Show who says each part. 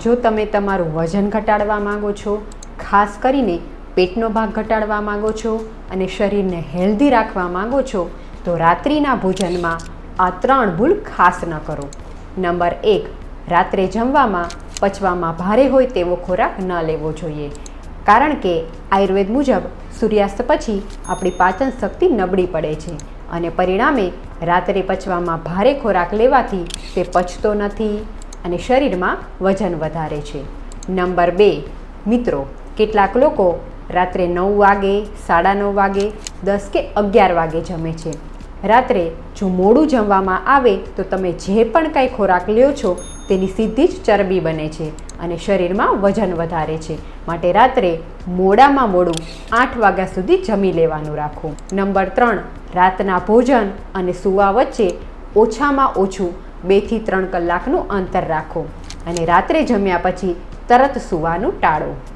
Speaker 1: જો તમે તમારું વજન ઘટાડવા માંગો છો, ખાસ કરીને પેટનો ભાગ ઘટાડવા માંગો છો અને શરીરને હેલ્ધી રાખવા માંગો છો, તો રાત્રિના ભોજનમાં આ 3 ભૂલ ખાસ ન કરો. નંબર 1, રાત્રે જમવામાં પચવામાં ભારે હોય તેવો ખોરાક ન લેવો જોઈએ, કારણ કે આયુર્વેદ મુજબ સૂર્યાસ્ત પછી આપણી પાચન શક્તિ નબળી પડે છે અને પરિણામે રાત્રે પચવામાં ભારે ખોરાક લેવાથી તે પચતો નથી અને શરીરમાં વજન વધારે છે. નંબર 2, મિત્રો, કેટલાક લોકો રાત્રે 9 વાગે, 9:30 વાગે, 10 કે 11 વાગે જમે છે. રાત્રે જો મોડું જમવામાં આવે તો તમે જે પણ કાંઈ ખોરાક લ્યો છો તેની સીધી જ ચરબી બને છે અને શરીરમાં વજન વધારે છે. માટે રાત્રે મોડામાં મોડું 8 વાગ્યા સુધી જમી લેવાનું રાખો. નંબર 3, રાતના ભોજન અને સૂવા વચ્ચે ઓછામાં ઓછું 2 થી 3 કલાકનું અંતર રાખો અને રાત્રે જમ્યા પછી તરત સૂવાનું ટાળો.